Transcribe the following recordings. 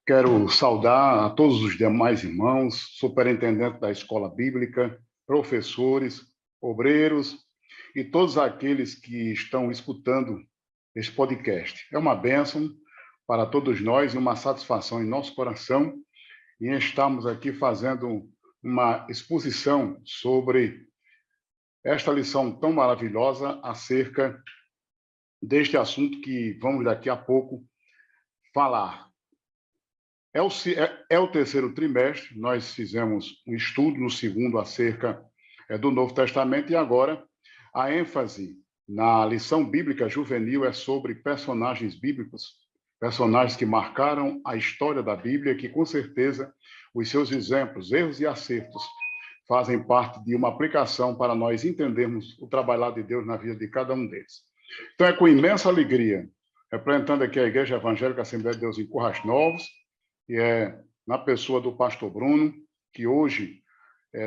Quero saudar a todos os demais irmãos, superintendente da escola bíblica, professores, obreiros e todos aqueles que estão escutando este podcast. É uma bênção para todos nós e uma satisfação em nosso coração em estarmos aqui fazendo uma exposição sobre esta lição tão maravilhosa acerca deste assunto que vamos daqui a pouco falar. É o terceiro trimestre, nós fizemos um estudo no segundo acerca do Novo Testamento e agora a ênfase na lição bíblica juvenil é sobre personagens bíblicos, personagens que marcaram a história da Bíblia, que com certeza os seus exemplos, erros e acertos fazem parte de uma aplicação para nós entendermos o trabalhar de Deus na vida de cada um deles. Então é com imensa alegria, representando aqui a Igreja Evangélica Assembleia de Deus em Currais Novos, que é na pessoa do pastor Bruno, que hoje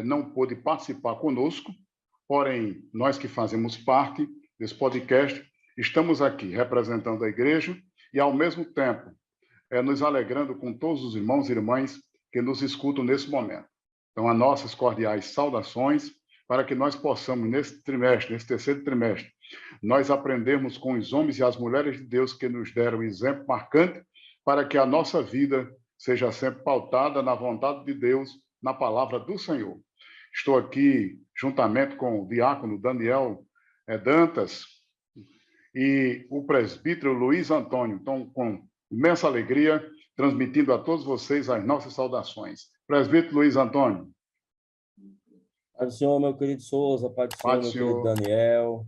não pôde participar conosco, porém, nós que fazemos parte desse podcast, estamos aqui representando a igreja e, ao mesmo tempo, nos alegrando com todos os irmãos e irmãs que nos escutam nesse momento. Então, as nossas cordiais saudações para que nós possamos, nesse terceiro trimestre, nós aprendermos com os homens e as mulheres de Deus que nos deram exemplo marcante para que a nossa vida seja sempre pautada na vontade de Deus, na palavra do Senhor. Estou aqui juntamente com o diácono Daniel Dantas e o presbítero Luiz Antônio. Então, com imensa alegria, transmitindo a todos vocês as nossas saudações. Presbítero Luiz Antônio. Pai do Senhor, meu querido Souza, Pai do Senhor, meu querido Daniel.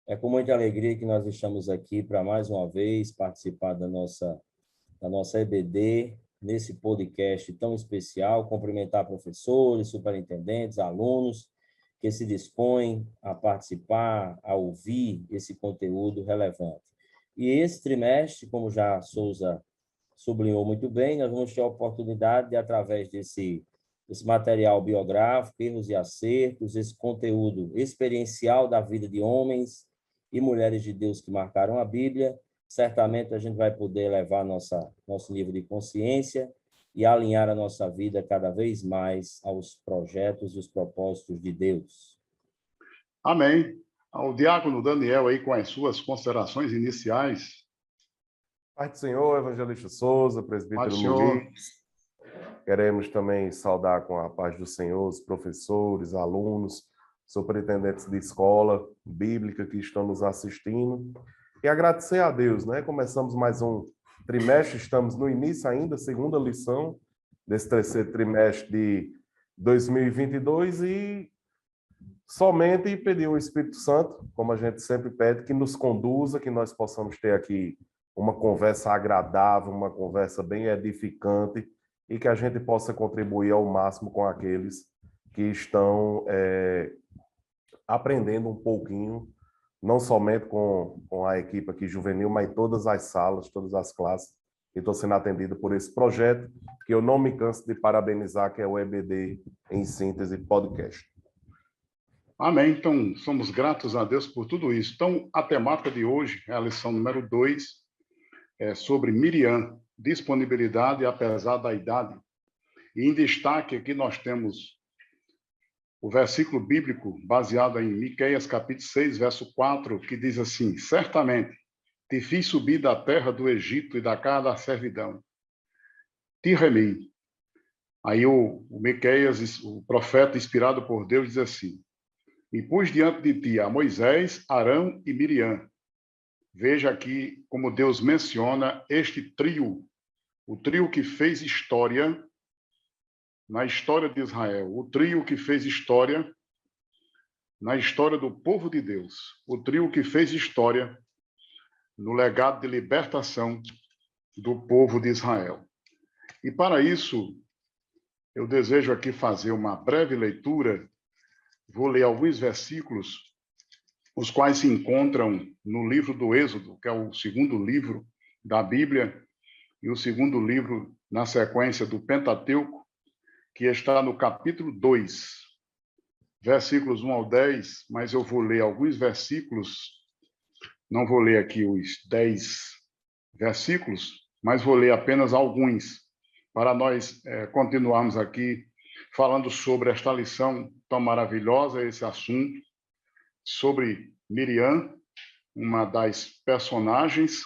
É com muita alegria que nós estamos aqui para, mais uma vez, participar da nossa EBD, nesse podcast tão especial, cumprimentar professores, superintendentes, alunos que se dispõem a participar, a ouvir esse conteúdo relevante. E esse trimestre, como já a Souza sublinhou muito bem, nós vamos ter a oportunidade de, através desse material biográfico, erros e acertos, esse conteúdo experiencial da vida de homens e mulheres de Deus que marcaram a Bíblia, certamente a gente vai poder levar nosso nível de consciência e alinhar a nossa vida cada vez mais aos projetos e os propósitos de Deus. Amém. O diácono Daniel aí com as suas considerações iniciais. Pai do Senhor, evangelista Souza, presbítero Luiz. Queremos também saudar com a paz do Senhor os professores, alunos, superintendentes de escola bíblica que estão nos assistindo. E agradecer a Deus, né? Começamos mais um trimestre, estamos no início ainda, segunda lição desse terceiro trimestre de 2022 e somente pedir ao Espírito Santo, como a gente sempre pede, que nos conduza, que nós possamos ter aqui uma conversa agradável, uma conversa bem edificante e que a gente possa contribuir ao máximo com aqueles que estão aprendendo um pouquinho, não somente com a equipe aqui juvenil, mas em todas as salas, todas as classes, que estão sendo atendidas por esse projeto, que eu não me canso de parabenizar, que é o EBD em Síntese Podcast. Amém. Então, somos gratos a Deus por tudo isso. Então, a temática de hoje é a lição número 2, sobre Miriam, disponibilidade apesar da idade. E em destaque aqui nós temos o versículo bíblico baseado em Miqueias, capítulo 6, verso 4, que diz assim: certamente te fiz subir da terra do Egito e da casa da servidão. Te remi. Aí o Miqueias, o profeta inspirado por Deus, diz assim: e pus diante de ti a Moisés, Arão e Miriam. Veja aqui como Deus menciona este trio, o trio que fez história na história de Israel, o trio que fez história na história do povo de Deus, o trio que fez história no legado de libertação do povo de Israel. E para isso, eu desejo aqui fazer uma breve leitura, vou ler alguns versículos, os quais se encontram no livro do Êxodo, que é o segundo livro da Bíblia, e o segundo livro na sequência do Pentateuco, que está no capítulo 2, versículos 1 ao 10, mas eu vou ler alguns versículos, não vou ler aqui os 10 versículos, mas vou ler apenas alguns, para nós continuarmos aqui falando sobre esta lição tão maravilhosa, esse assunto, sobre Miriam, uma das personagens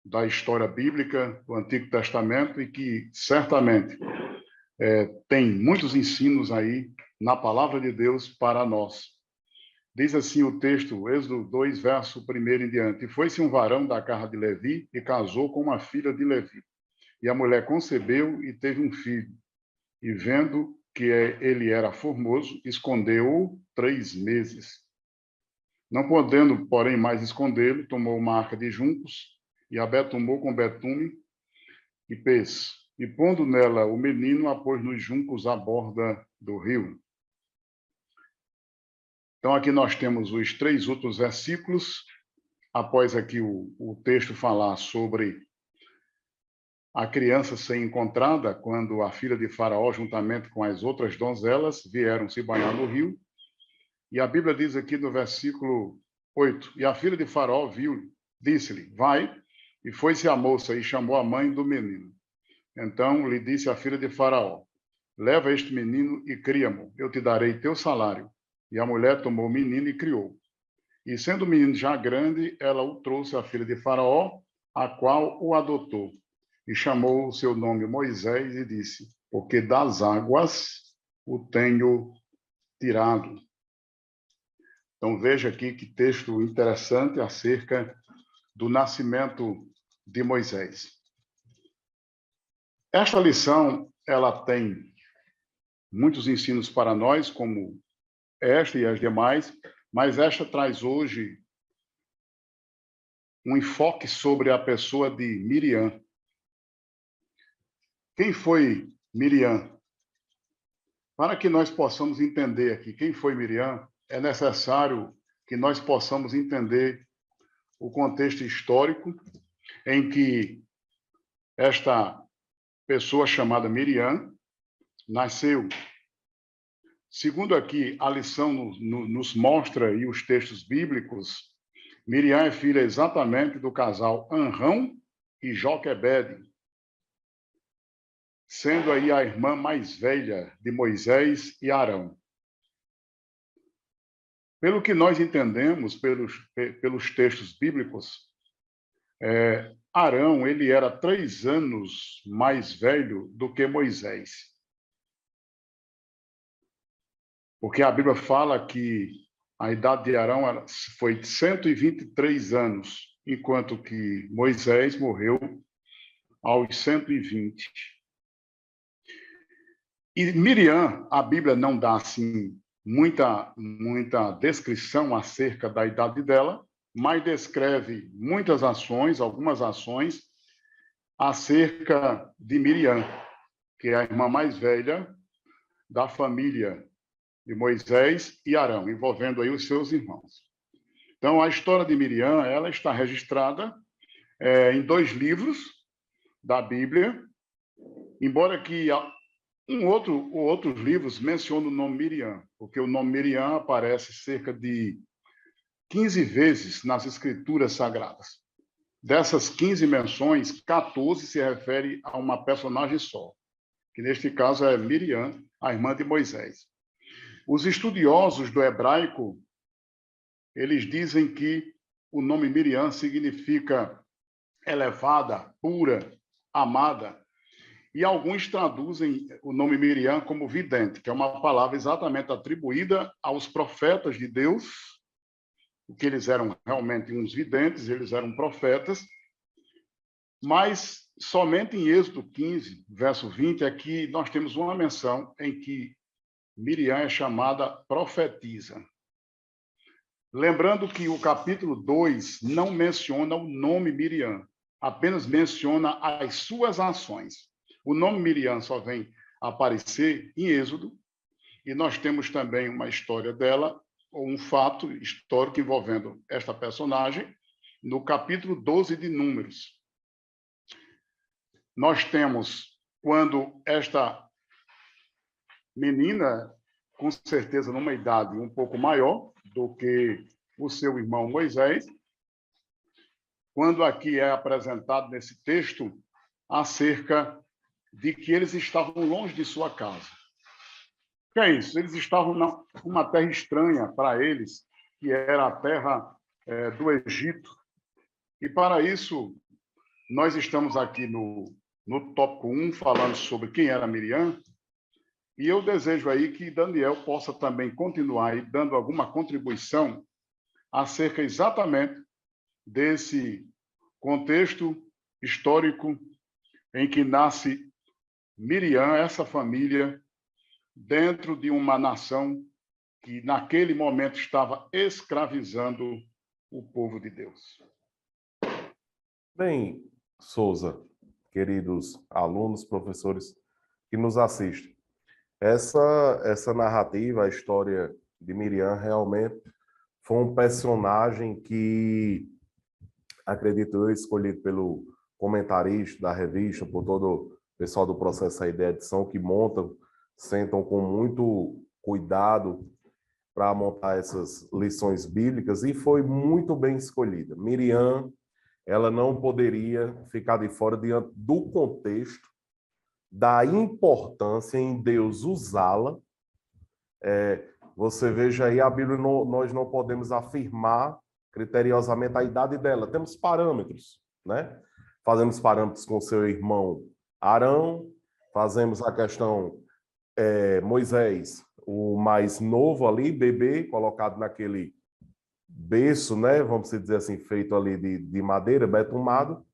da história bíblica do Antigo Testamento e que certamente tem muitos ensinos aí na palavra de Deus para nós. Diz assim o texto, Êxodo 2, verso 1 em diante. E foi-se um varão da casa de Levi e casou com uma filha de Levi. E a mulher concebeu e teve um filho. E vendo que ele era formoso, escondeu-o 3 meses. Não podendo, porém, mais escondê-lo, tomou uma arca de juncos e a betumou com betume e pês. E pondo nela o menino, a pôs nos juncos à borda do rio. Então, aqui nós temos os 3 últimos versículos, após aqui o texto falar sobre a criança ser encontrada quando a filha de Faraó, juntamente com as outras donzelas, vieram se banhar no rio. E a Bíblia diz aqui no versículo 8, e a filha de Faraó viu, disse-lhe, vai, e foi-se a moça e chamou a mãe do menino. Então lhe disse a filha de Faraó, leva este menino e cria-mo, eu te darei teu salário. E a mulher tomou o menino e criou. E sendo o menino já grande, ela o trouxe à filha de Faraó, a qual o adotou. E chamou o seu nome Moisés e disse, porque das águas o tenho tirado. Então veja aqui que texto interessante acerca do nascimento de Moisés. Esta lição, ela tem muitos ensinos para nós, como esta e as demais, mas esta traz hoje um enfoque sobre a pessoa de Miriam. Quem foi Miriam? Para que nós possamos entender aqui quem foi Miriam, é necessário que nós possamos entender o contexto histórico em que esta pessoa chamada Miriam nasceu. Segundo aqui a lição nos mostra e os textos bíblicos, Miriam é filha exatamente do casal Amrão e Joquebede, sendo aí a irmã mais velha de Moisés e Arão. Pelo que nós entendemos pelos textos bíblicos, Arão ele era 3 anos mais velho do que Moisés. Porque a Bíblia fala que a idade de Arão foi 123 anos, enquanto que Moisés morreu aos 120. E Miriam, a Bíblia não dá assim muita descrição acerca da idade dela, mas descreve muitas ações, algumas ações acerca de Miriam, que é a irmã mais velha da família de Moisés e Arão, envolvendo aí os seus irmãos. Então, a história de Miriam, ela está registrada em 2 livros da Bíblia, embora que outros livros mencionem o nome Miriam, porque o nome Miriam aparece cerca de 15 vezes nas Escrituras Sagradas. Dessas 15 menções, 14 se refere a uma personagem só, que neste caso é Miriam, a irmã de Moisés. Os estudiosos do hebraico, eles dizem que o nome Miriam significa elevada, pura, amada, e alguns traduzem o nome Miriam como vidente, que é uma palavra exatamente atribuída aos profetas de Deus, que eles eram realmente uns videntes, eles eram profetas, mas somente em Êxodo 15, verso 20, é que nós temos uma menção em que Miriam é chamada profetisa. Lembrando que o capítulo 2 não menciona o nome Miriam, apenas menciona as suas ações. O nome Miriam só vem aparecer em Êxodo, e nós temos também uma história dela, ou um fato histórico envolvendo esta personagem, no capítulo 12 de Números. Nós temos quando esta menina, com certeza numa idade um pouco maior do que o seu irmão Moisés, quando aqui é apresentado nesse texto acerca de que eles estavam longe de sua casa. O que é isso? Eles estavam numa terra estranha para eles, que era a terra do Egito. E para isso, nós estamos aqui no tópico 1, falando sobre quem era Miriam, e eu desejo aí que Daniel possa também continuar aí dando alguma contribuição acerca exatamente desse contexto histórico em que nasce Miriam, essa família, dentro de uma nação que naquele momento estava escravizando o povo de Deus. Bem, Souza, queridos alunos, professores que nos assistem, essa narrativa, a história de Miriam, realmente foi um personagem que, acredito eu, escolhido pelo comentarista da revista, por todo o pessoal do processo aí de edição, que sentam com muito cuidado para montar essas lições bíblicas, e foi muito bem escolhida. Miriam, ela não poderia ficar de fora diante do contexto, da importância em Deus usá-la. Você veja aí, a Bíblia, nós não podemos afirmar criteriosamente a idade dela. Temos parâmetros, né? Fazemos parâmetros com seu irmão Arão, fazemos a questão Moisés, o mais novo ali, bebê, colocado naquele berço, né? Vamos dizer assim, feito ali de madeira, betumado.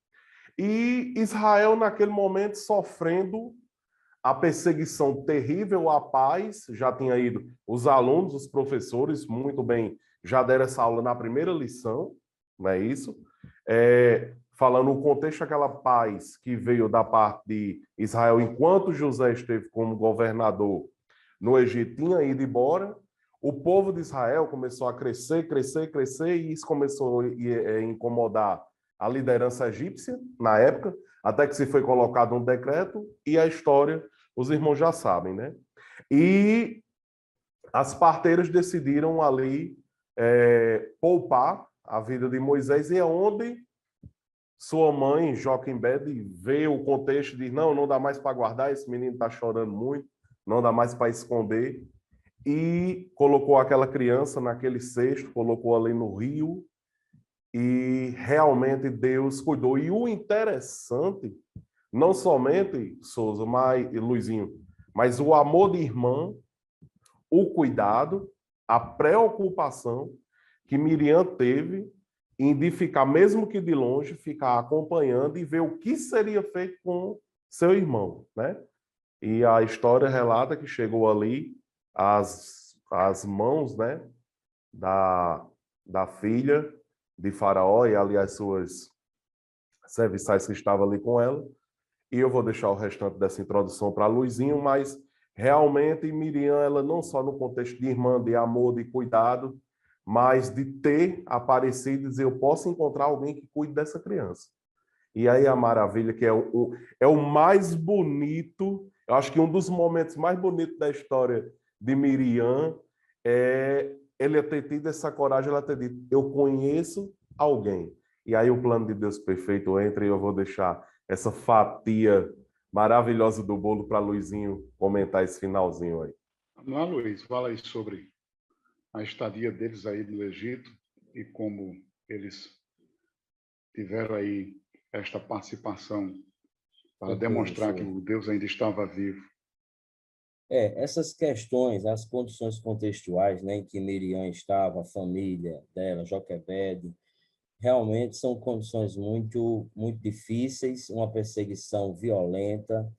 E Israel, naquele momento, sofrendo a perseguição terrível à paz. Já tinha ido os alunos, os professores, muito bem, já deram essa aula na primeira lição, não é isso? Falando o contexto, aquela paz que veio da parte de Israel, enquanto José esteve como governador no Egito, tinha ido embora. O povo de Israel começou a crescer, e isso começou a incomodar a liderança egípcia, na época, até que se foi colocado um decreto, e a história, os irmãos já sabem, né? E as parteiras decidiram ali poupar a vida de Moisés, e é onde sua mãe, Joquebede, vê o contexto e diz, não dá mais para guardar, esse menino está chorando muito, não dá mais para esconder, e colocou aquela criança naquele cesto, colocou ali no rio, e realmente Deus cuidou. E o interessante, não somente, Souza, e Luizinho, mas o amor de irmã, o cuidado, a preocupação que Miriam teve em de ficar, mesmo que de longe, ficar acompanhando e ver o que seria feito com seu irmão, né? E a história relata que chegou ali as mãos, né, da filha de Faraó e ali as suas serviçais que estavam ali com ela. E eu vou deixar o restante dessa introdução para Luizinho, mas realmente Miriam, ela não só no contexto de irmã, de amor, de cuidado, mas de ter aparecido e dizer, eu posso encontrar alguém que cuide dessa criança. E aí a maravilha, que é o mais bonito, eu acho que um dos momentos mais bonitos da história de Miriam é ele ter tido essa coragem, ela ter dito, eu conheço alguém. E aí o plano de Deus perfeito entra, e eu vou deixar essa fatia maravilhosa do bolo para Luizinho comentar esse finalzinho aí. Não, Luiz, fala aí sobre a estadia deles aí no Egito e como eles tiveram aí esta participação para demonstrar que o Deus ainda estava vivo. Essas questões, as condições contextuais, né, em que Miriam estava, a família dela, Joquebede, realmente são condições muito, muito difíceis, uma perseguição violenta,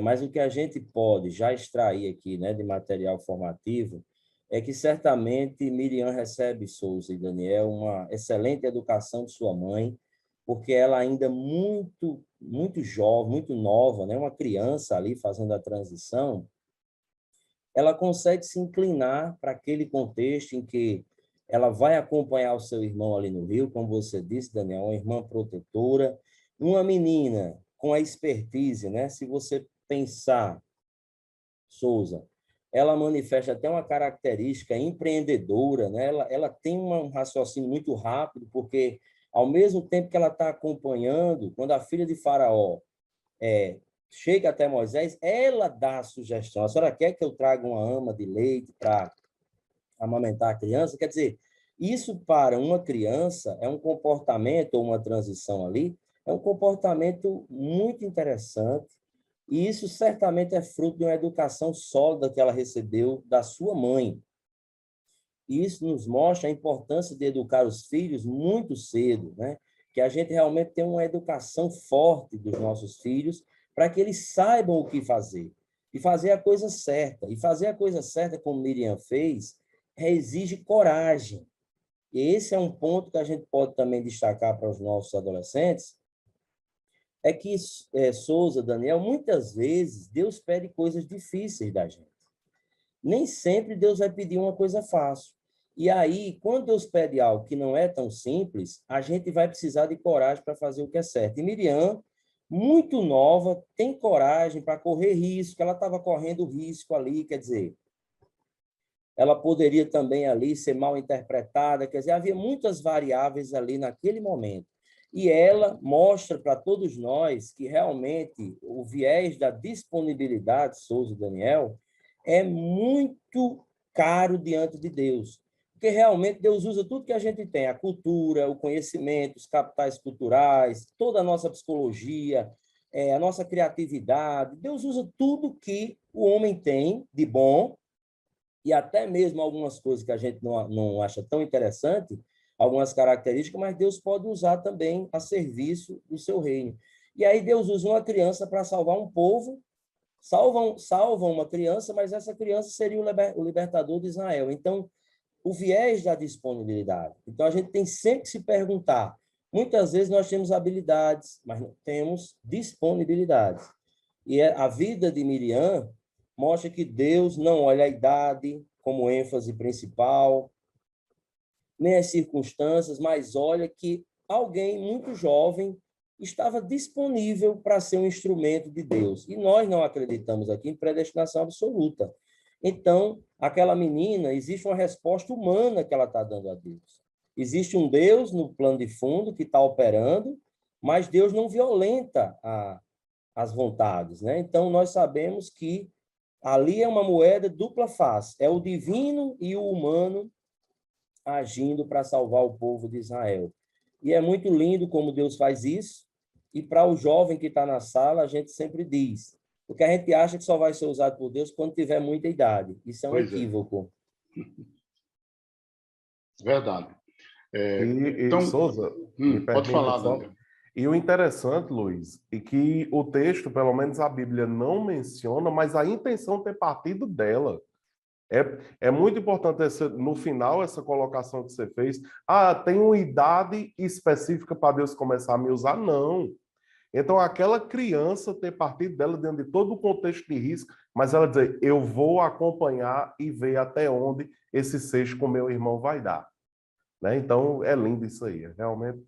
mas o que a gente pode já extrair aqui, né, de material formativo é que certamente Miriam recebe, Souza e Daniel, uma excelente educação de sua mãe, porque ela ainda muito, muito jovem, muito nova, né, uma criança ali fazendo a transição, ela consegue se inclinar para aquele contexto em que ela vai acompanhar o seu irmão ali no rio, como você disse, Daniel, uma irmã protetora, uma menina com a expertise, né? Se você pensar, Souza, ela manifesta até uma característica empreendedora, né? Ela tem um raciocínio muito rápido, porque ao mesmo tempo que ela está acompanhando, quando a filha de Faraó chega até Moisés, ela dá a sugestão. A senhora quer que eu traga uma ama de leite para amamentar a criança? Quer dizer, isso para uma criança é um comportamento, ou uma transição ali, é um comportamento muito interessante, e isso certamente é fruto de uma educação sólida que ela recebeu da sua mãe. E isso nos mostra a importância de educar os filhos muito cedo, né? Que a gente realmente tem uma educação forte dos nossos filhos para que eles saibam o que fazer e fazer a coisa certa. E fazer a coisa certa, como Miriam fez, exige coragem. E esse é um ponto que a gente pode também destacar para os nossos adolescentes, é que, Souza, Daniel, muitas vezes Deus pede coisas difíceis da gente. Nem sempre Deus vai pedir uma coisa fácil. E aí, quando Deus pede algo que não é tão simples, a gente vai precisar de coragem para fazer o que é certo. E Miriam, muito nova, tem coragem para correr risco, ela estava correndo risco ali, quer dizer, ela poderia também ali ser mal interpretada, quer dizer, havia muitas variáveis ali naquele momento. E ela mostra para todos nós que realmente o viés da disponibilidade, Souza e Daniel, é muito caro diante de Deus. Porque realmente Deus usa tudo que a gente tem, a cultura, o conhecimento, os capitais culturais, toda a nossa psicologia, a nossa criatividade. Deus usa tudo que o homem tem de bom, e até mesmo algumas coisas que a gente não acha tão interessante, algumas características, mas Deus pode usar também a serviço do seu reino. E aí Deus usa uma criança para salvar um povo, salvam uma criança, mas essa criança seria o libertador de Israel. Então, o viés da disponibilidade. Então, a gente tem sempre que se perguntar. Muitas vezes nós temos habilidades, mas não temos disponibilidade. E a vida de Miriam mostra que Deus não olha a idade como ênfase principal, nem as circunstâncias, mas olha que alguém muito jovem estava disponível para ser um instrumento de Deus. E nós não acreditamos aqui em predestinação absoluta. Então, aquela menina, existe uma resposta humana que ela está dando a Deus. Existe um Deus no plano de fundo que está operando, mas Deus não violenta as vontades, né? Então, nós sabemos que ali é uma moeda dupla face. É o divino e o humano agindo para salvar o povo de Israel. E é muito lindo como Deus faz isso. E para o jovem que está na sala, a gente sempre diz, porque a gente acha que só vai ser usado por Deus quando tiver muita idade. Isso é um equívoco. Verdade. Então, Souza, me pode falar, só. Daniel. E o interessante, Luiz, é que o texto, pelo menos a Bíblia não menciona, mas a intenção ter partido dela. É muito importante, no final, essa colocação que você fez. Ah, tem uma idade específica para Deus começar a me usar? Não. Então, aquela criança ter partido dela dentro de todo o contexto de risco, mas ela dizer, eu vou acompanhar e ver até onde esse seixo com meu irmão vai dar. Né? Então, é lindo isso aí. Realmente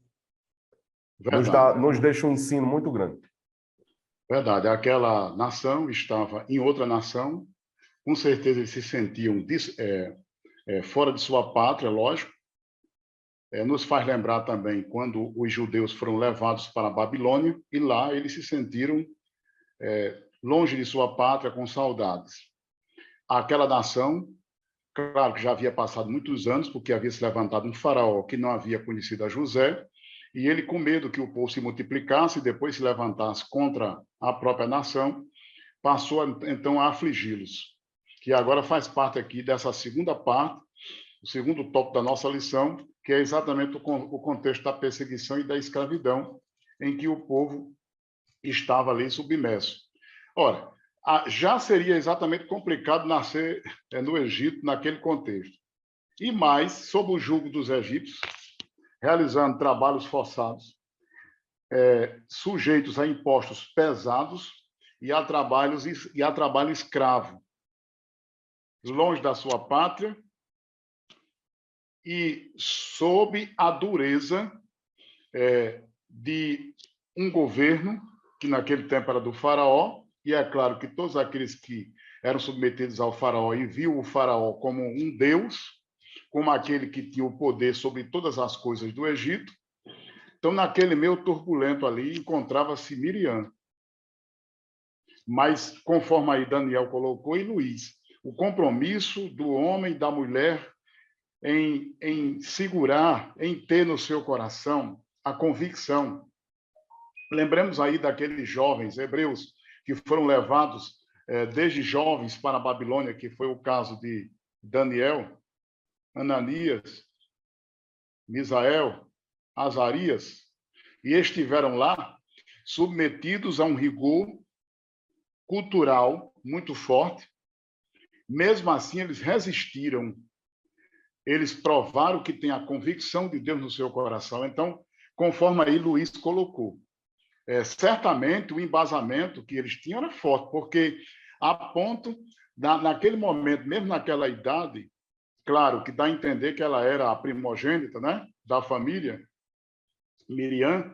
nos deixa um ensino muito grande. Verdade. Aquela nação estava em outra nação, com certeza eles se sentiam fora de sua pátria, lógico. Nos faz lembrar também quando os judeus foram levados para a Babilônia e lá eles se sentiram longe de sua pátria, com saudades. Aquela nação, claro que já havia passado muitos anos, porque havia se levantado um faraó que não havia conhecido a José, e ele, com medo que o povo se multiplicasse e depois se levantasse contra a própria nação, passou então a afligi-los. Que agora faz parte aqui dessa segunda parte, o segundo tópico da nossa lição, que é exatamente o contexto da perseguição e da escravidão, em que o povo estava ali submerso. Ora, já seria exatamente complicado nascer no Egito naquele contexto. E mais, sob o jugo dos egípcios, realizando trabalhos forçados, sujeitos a impostos pesados e a trabalho escravo, longe da sua pátria e sob a dureza de um governo que naquele tempo era do faraó, e é claro que todos aqueles que eram submetidos ao faraó e viam o faraó como um deus, como aquele que tinha o poder sobre todas as coisas do Egito. Então, naquele meio turbulento ali, encontrava-se Miriam. Mas, conforme aí Daniel colocou e Luiz, o compromisso do homem e da mulher em segurar, em ter no seu coração a convicção. Lembremos aí daqueles jovens hebreus que foram levados desde jovens para a Babilônia, que foi o caso de Daniel, Ananias, Misael, Azarias, e estiveram lá submetidos a um rigor cultural muito forte. Mesmo assim, eles resistiram. Eles provaram que tem a convicção de Deus no seu coração. Então, conforme aí Luiz colocou, certamente o embasamento que eles tinham era forte, porque a ponto, naquele momento, mesmo naquela idade, claro que dá a entender que ela era a primogênita, né, da família, Miriam,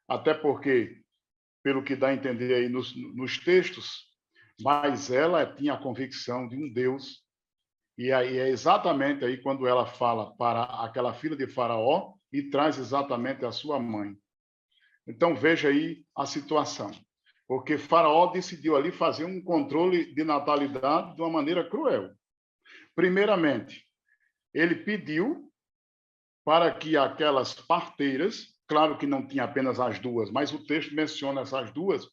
até porque, pelo que dá a entender aí nos textos, mas ela tinha a convicção de um Deus, e aí é exatamente aí quando ela fala para aquela filha de Faraó e traz exatamente a sua mãe. Então, veja aí a situação. Porque Faraó decidiu ali fazer um controle de natalidade de uma maneira cruel. Primeiramente, ele pediu para que aquelas parteiras, claro que não tinha apenas as duas, mas o texto menciona essas duas,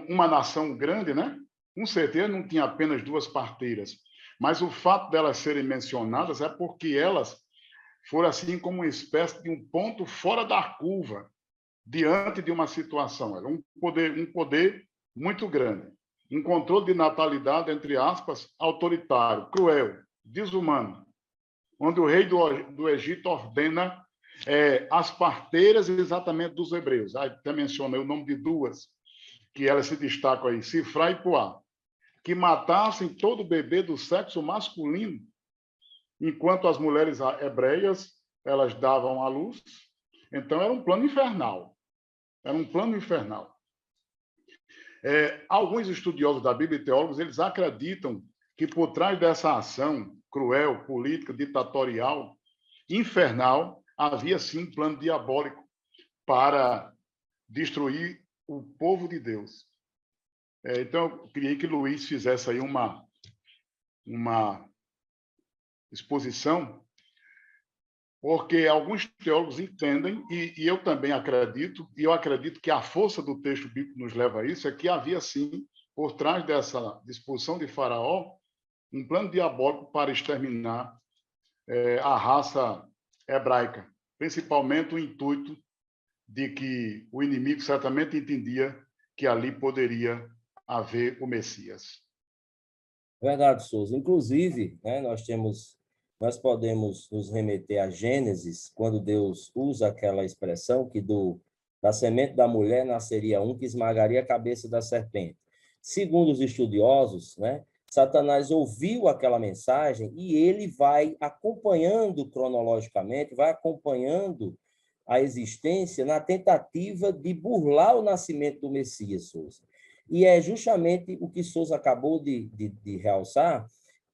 uma nação grande, né? Com certeza não tinha apenas duas parteiras, mas o fato delas serem mencionadas é porque elas foram assim como uma espécie de um ponto fora da curva diante de uma situação. Era um poder muito grande. Um controle de natalidade, entre aspas, autoritário, cruel, desumano, onde o rei do Egito ordena as parteiras exatamente dos hebreus. Aí até mencionei o nome de duas, que elas se destacam aí, Sifra e Puá, que matassem todo bebê do sexo masculino, enquanto as mulheres hebreias, elas davam à luz. Então, era um plano infernal. Era um plano infernal. Alguns estudiosos da Bíblia e teólogos, eles acreditam que por trás dessa ação cruel, política, ditatorial, infernal, havia sim um plano diabólico para destruir o povo de Deus. Então, eu queria que Luiz fizesse aí uma exposição, porque alguns teólogos entendem, e eu também acredito, e eu acredito que a força do texto bíblico nos leva a isso, é que havia, sim, por trás dessa disposição de Faraó, um plano diabólico para exterminar a raça hebraica, principalmente o intuito de que o inimigo certamente entendia que ali poderia haver o Messias. Verdade, Souza. Inclusive, né, nós podemos nos remeter a Gênesis, quando Deus usa aquela expressão que da semente da mulher nasceria um que esmagaria a cabeça da serpente. Segundo os estudiosos, né, Satanás ouviu aquela mensagem e ele vai acompanhando cronologicamente, vai acompanhando a existência na tentativa de burlar o nascimento do Messias, Souza. E é justamente o que Souza acabou de realçar.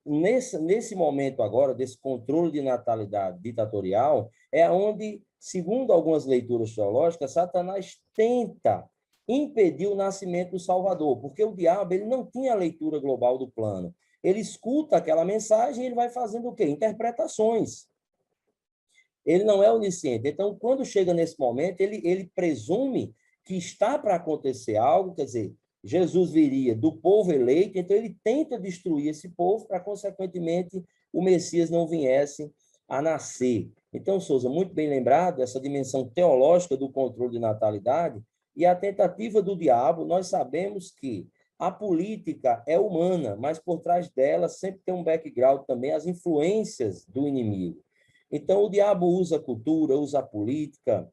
Nesse momento agora, desse controle de natalidade ditatorial, é onde, segundo algumas leituras teológicas, Satanás tenta impedir o nascimento do Salvador, porque o diabo ele não tinha a leitura global do plano. Ele escuta aquela mensagem e ele vai fazendo o quê? Interpretações. Ele não é onisciente. Então, quando chega nesse momento, ele presume que está para acontecer algo, quer dizer, Jesus viria do povo eleito, então ele tenta destruir esse povo para, consequentemente, o Messias não viesse a nascer. Então, Souza, muito bem lembrado, essa dimensão teológica do controle de natalidade e a tentativa do diabo, nós sabemos que a política é humana, mas por trás dela sempre tem um background também, as influências do inimigo. Então, o diabo usa a cultura, usa a política,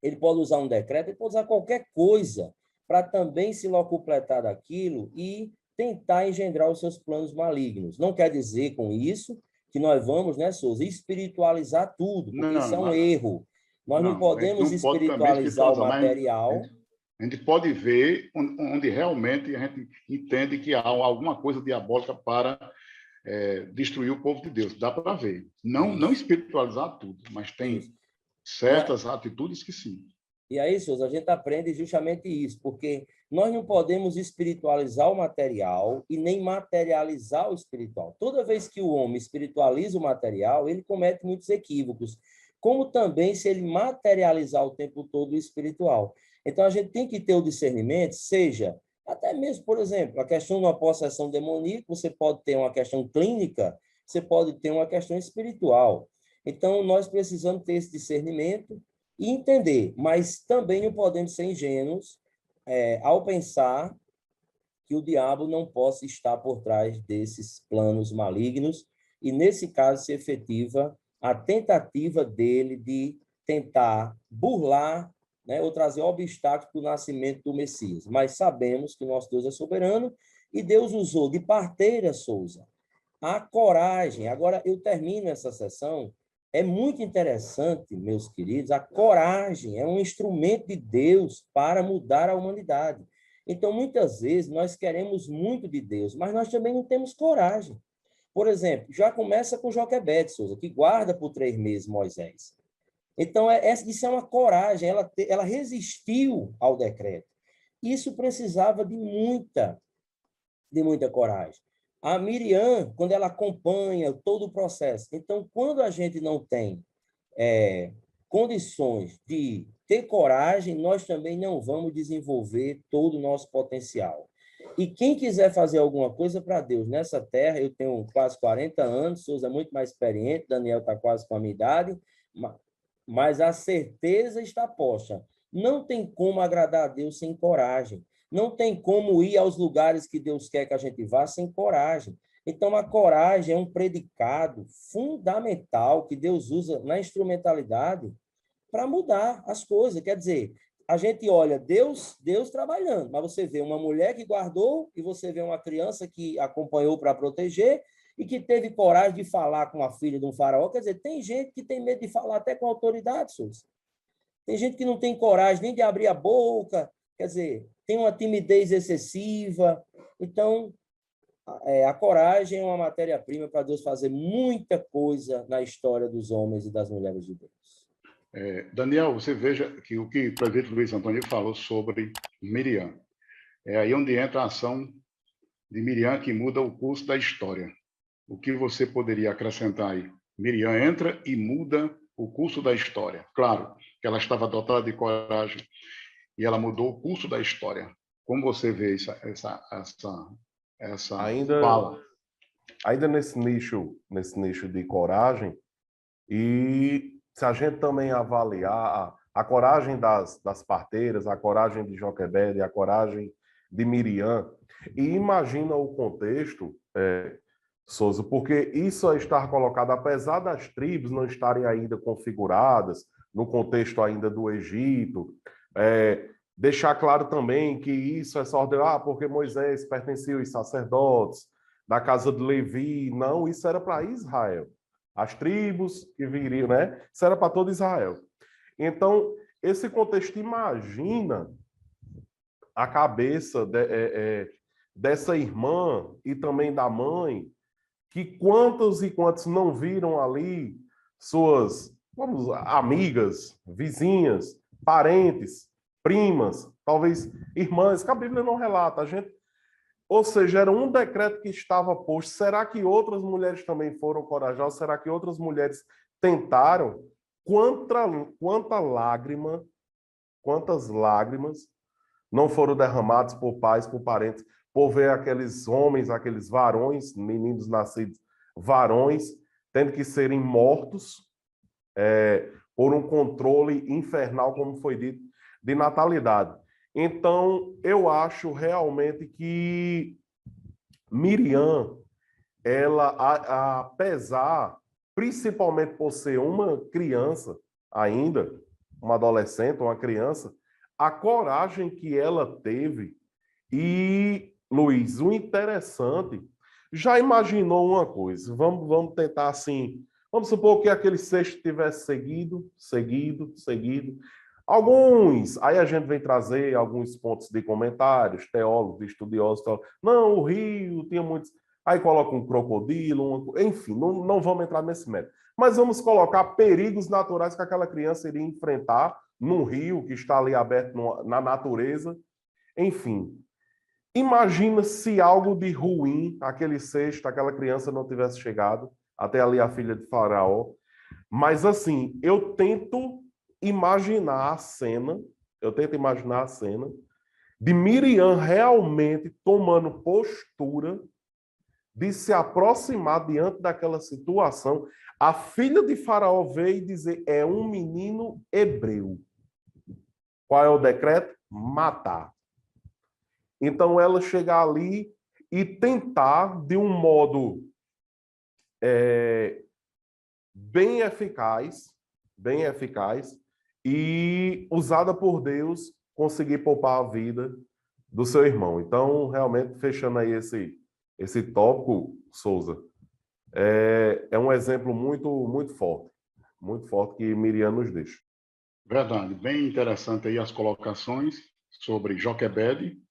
ele pode usar um decreto, ele pode usar qualquer coisa para também se locupletar daquilo e tentar engendrar os seus planos malignos. Não quer dizer com isso que nós vamos, né, Souza, espiritualizar tudo, porque isso é um erro. Nós não podemos espiritualizar o material. A gente pode ver onde realmente a gente entende que há alguma coisa diabólica para destruir o povo de Deus. Dá para ver. Não espiritualizar tudo, mas tem certas atitudes que sim. E aí, Souza, a gente aprende justamente isso, porque nós não podemos espiritualizar o material e nem materializar o espiritual. Toda vez que o homem espiritualiza o material, ele comete muitos equívocos, como também se ele materializar o tempo todo o espiritual. Então, a gente tem que ter o discernimento, seja, até mesmo, por exemplo, a questão de uma possessão demoníaca, você pode ter uma questão clínica, você pode ter uma questão espiritual. Então, nós precisamos ter esse discernimento e entender, mas também não podemos ser ingênuos ao pensar que o diabo não possa estar por trás desses planos malignos, e nesse caso se efetiva a tentativa dele de tentar burlar, né, ou trazer obstáculos para o nascimento do Messias. Mas sabemos que o nosso Deus é soberano e Deus usou de parteira, Souza, a coragem. Agora, eu termino essa sessão. É muito interessante, meus queridos, a coragem é um instrumento de Deus para mudar a humanidade. Então, muitas vezes, nós queremos muito de Deus, mas nós também não temos coragem. Por exemplo, já começa com Joquebede, Souza, que guarda por 3 meses Moisés. Então, isso é uma coragem, ela resistiu ao decreto. Isso precisava de muita coragem. A Miriam, quando ela acompanha todo o processo. Então, quando a gente não tem condições de ter coragem, nós também não vamos desenvolver todo o nosso potencial. E quem quiser fazer alguma coisa para Deus nessa terra, eu tenho quase 40 anos, Souza é muito mais experiente, Daniel está quase com a minha idade, mas a certeza está posta. Não tem como agradar a Deus sem coragem. Não tem como ir aos lugares que Deus quer que a gente vá sem coragem. Então, a coragem é um predicado fundamental que Deus usa na instrumentalidade para mudar as coisas. Quer dizer, a gente olha Deus trabalhando, mas você vê uma mulher que guardou e você vê uma criança que acompanhou para proteger e que teve coragem de falar com a filha de um faraó. Quer dizer, tem gente que tem medo de falar até com autoridade, Souza. Tem gente que não tem coragem nem de abrir a boca, quer dizer, tem uma timidez excessiva. Então, a coragem é uma matéria-prima para Deus fazer muita coisa na história dos homens e das mulheres de Deus. Daniel, você veja que o que o prefeito Luiz Antônio falou sobre Miriam. É aí onde entra a ação de Miriam que muda o curso da história. O que você poderia acrescentar aí? Miriam entra e muda o curso da história. Claro que ela estava dotada de coragem e ela mudou o curso da história. Como você vê essa fala? Ainda nesse nicho de coragem, e se a gente também avaliar a coragem das parteiras, a coragem de Joquebede, a coragem de Miriam, e imagina o contexto, Souza, porque isso é estar colocado, apesar das tribos não estarem ainda configuradas, no contexto ainda do Egito, deixar claro também que isso é só ordenar, porque Moisés pertencia aos sacerdotes da casa de Levi. Não, isso era para Israel. As tribos que viriam, né? Isso era para todo Israel. Então, esse contexto, imagina a cabeça dessa irmã e também da mãe, que quantos e quantos não viram ali suas amigas, vizinhas, parentes, primas, talvez irmãs, que a Bíblia não relata. Ou seja, era um decreto que estava posto. Será que outras mulheres também foram corajosas? Será que outras mulheres tentaram? Quantas lágrimas não foram derramadas por pais, por parentes, por ver aqueles homens, aqueles varões, meninos nascidos varões, tendo que serem mortos por um controle infernal, como foi dito, de natalidade. Então, eu acho realmente que Miriam, ela, apesar, principalmente por ser uma criança ainda, uma adolescente, uma criança, a coragem que ela teve. E, Luiz, o interessante, já imaginou uma coisa? Vamos tentar assim, vamos supor que aquele cesto tivesse seguido. Alguns, aí a gente vem trazer alguns pontos de comentários, teólogos, estudiosos, não, o rio tinha muitos, aí coloca um crocodilo, enfim, não vamos entrar nesse método. Mas vamos colocar perigos naturais que aquela criança iria enfrentar num rio que está ali aberto na natureza, Enfim, imagina se algo de ruim, aquele cesto, aquela criança não tivesse chegado até ali a filha de Faraó. Mas assim, eu tento imaginar a cena de Miriam realmente tomando postura de se aproximar diante daquela situação. A filha de Faraó veio dizer: é um menino hebreu. Qual é o decreto? Matar. Então ela chegar ali e tentar, de um modo bem eficaz, e usada por Deus, conseguir poupar a vida do seu irmão. Então, realmente, fechando aí esse tópico, Souza, é um exemplo muito forte que Miriam nos deixa. Verdade, bem interessante aí as colocações sobre Joquebede,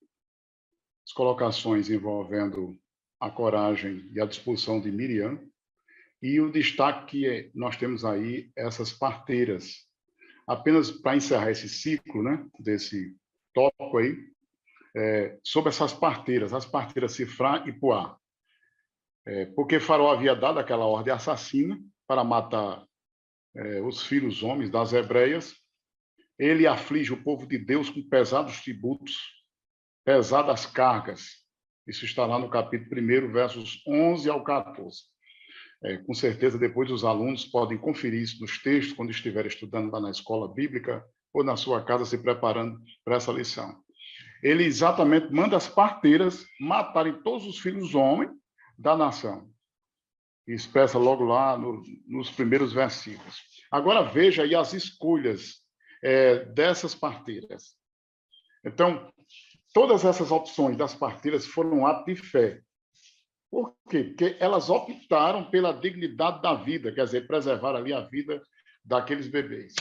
as colocações envolvendo a coragem e a disposição de Miriam, e o destaque que nós temos aí, essas parteiras. Apenas para encerrar esse ciclo, né, desse tópico aí, sobre essas parteiras, as parteiras Sifrá e Puá. Porque Faraó havia dado aquela ordem assassina para matar os filhos homens das hebreias. Ele aflige o povo de Deus com pesados tributos, pesadas cargas. Isso está lá no capítulo 1, versos 11 ao 14. Com certeza, depois os alunos podem conferir isso nos textos, quando estiverem estudando lá na escola bíblica ou na sua casa, se preparando para essa lição. Ele exatamente manda as parteiras matarem todos os filhos homens da nação. E expressa logo lá nos primeiros versículos. Agora veja aí as escolhas dessas parteiras. Então, todas essas opções das parteiras foram um ato de fé. Por quê? Porque elas optaram pela dignidade da vida, quer dizer, preservar ali a vida daqueles bebês.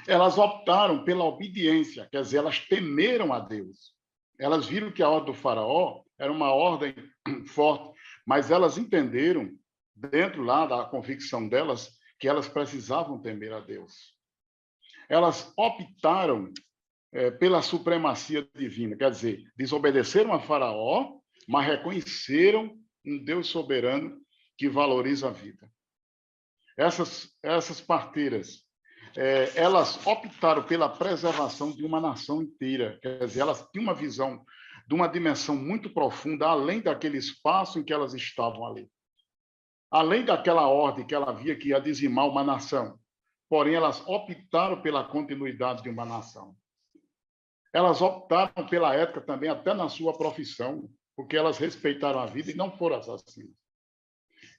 Elas optaram pela obediência, quer dizer, elas temeram a Deus. Elas viram que a ordem do faraó era uma ordem forte, mas elas entenderam, dentro lá da convicção delas, que elas precisavam temer a Deus. Elas optaram pela supremacia divina, quer dizer, desobedeceram a faraó, mas reconheceram um Deus soberano que valoriza a vida. Essas parteiras, elas optaram pela preservação de uma nação inteira, quer dizer, elas tinham uma visão de uma dimensão muito profunda, além daquele espaço em que elas estavam ali. Além daquela ordem que ela via que ia dizimar uma nação, porém elas optaram pela continuidade de uma nação. Elas optaram pela ética também, até na sua profissão, porque elas respeitaram a vida e não foram assassinas.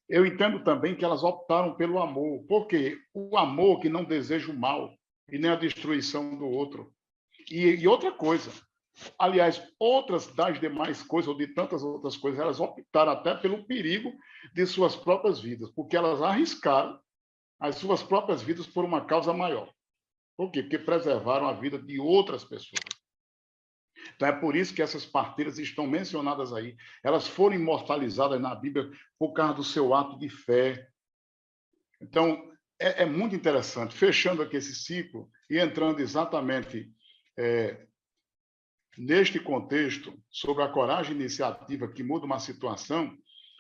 Eu entendo também que elas optaram pelo amor, porque o amor que não deseja o mal e nem a destruição do outro. E outra coisa, aliás, outras das demais coisas, ou de tantas outras coisas, elas optaram até pelo perigo de suas próprias vidas, porque elas arriscaram as suas próprias vidas por uma causa maior. Por quê? Porque preservaram a vida de outras pessoas. Então, é por isso que essas parteiras estão mencionadas aí. Elas foram imortalizadas na Bíblia por causa do seu ato de fé. Então, é muito interessante. Fechando aqui esse ciclo e entrando exatamente neste contexto, sobre a coragem iniciativa que muda uma situação,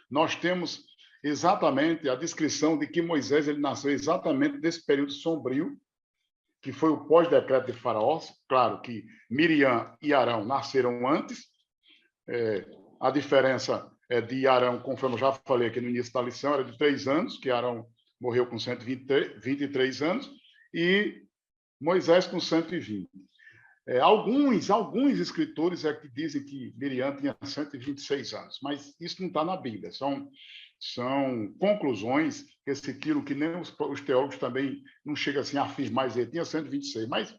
nós temos exatamente a descrição de que Moisés ele nasceu exatamente nesse período sombrio, que foi o pós-decreto de Faraó. Claro que Miriam e Arão nasceram antes. A diferença de Arão, conforme eu já falei aqui no início da lição, era de 3 anos, que Arão morreu com 123 anos, e Moisés com 120. Alguns escritores que dizem que Miriam tinha 126 anos, mas isso não está na Bíblia. São conclusões que se tiram, que nem os teólogos também não chegam assim a afirmar, dizer, tinha 126, mas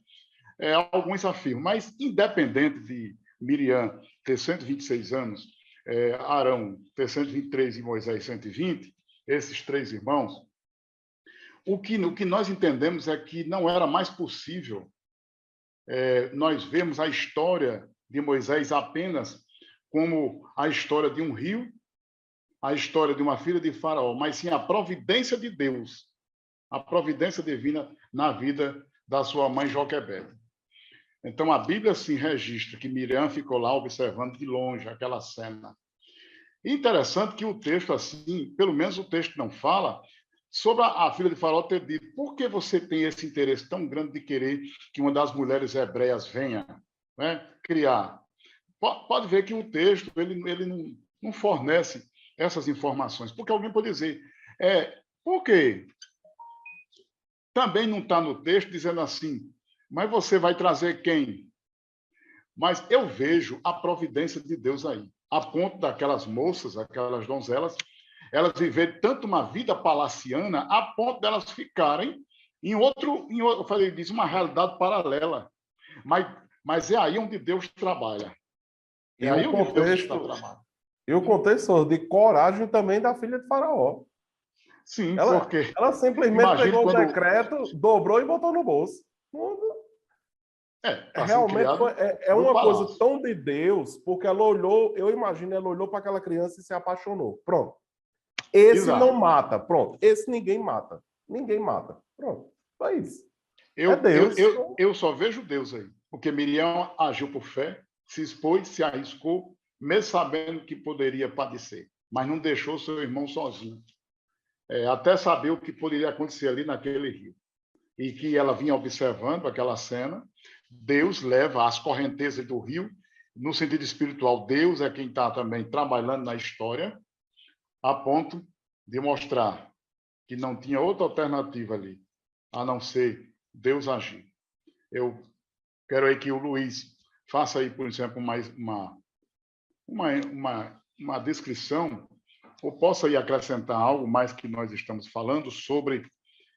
alguns afirmam. Mas, independente de Miriam ter 126 anos, Arão ter 123 e Moisés 120, esses 3 irmãos, o que nós entendemos é que não era mais possível nós vemos a história de Moisés apenas como a história de um rio, a história de uma filha de Faraó, mas sim a providência de Deus, a providência divina na vida da sua mãe Joquebede. Então, a Bíblia, sim, registra que Miriam ficou lá observando de longe aquela cena. Interessante que o texto, assim, pelo menos o texto não fala sobre a filha de Faraó ter dito: por que você tem esse interesse tão grande de querer que uma das mulheres hebreias venha, né, criar? Pode ver que o texto ele não fornece essas informações, porque alguém pode dizer, por quê? Também não está no texto dizendo assim, mas você vai trazer quem? Mas eu vejo a providência de Deus aí, a ponto daquelas moças, aquelas donzelas, elas viverem tanto uma vida palaciana, a ponto delas ficarem eu falei disso, uma realidade paralela. Mas é aí onde Deus trabalha. É aí onde Deus está trabalhando. E o contexto de coragem também da filha de Faraó. Sim, porque... Ela simplesmente pegou o decreto, dobrou e botou no bolso. Realmente é uma coisa tão de Deus, porque ela olhou, eu imagino, ela olhou para aquela criança e se apaixonou. Pronto. Esse Exato. Não mata. Pronto. Esse ninguém mata. Ninguém mata. Pronto. Só isso. Deus. Eu só vejo Deus aí. Porque Miriam agiu por fé, se expôs, se arriscou, mesmo sabendo que poderia padecer. Mas não deixou seu irmão sozinho. Até saber o que poderia acontecer ali naquele rio. E que ela vinha observando aquela cena. Deus leva as correntezas do rio, no sentido espiritual, Deus é quem está também trabalhando na história, a ponto de mostrar que não tinha outra alternativa ali, a não ser Deus agir. Eu quero aí que o Luiz faça aí, por exemplo, uma descrição, ou possa aí acrescentar algo mais que nós estamos falando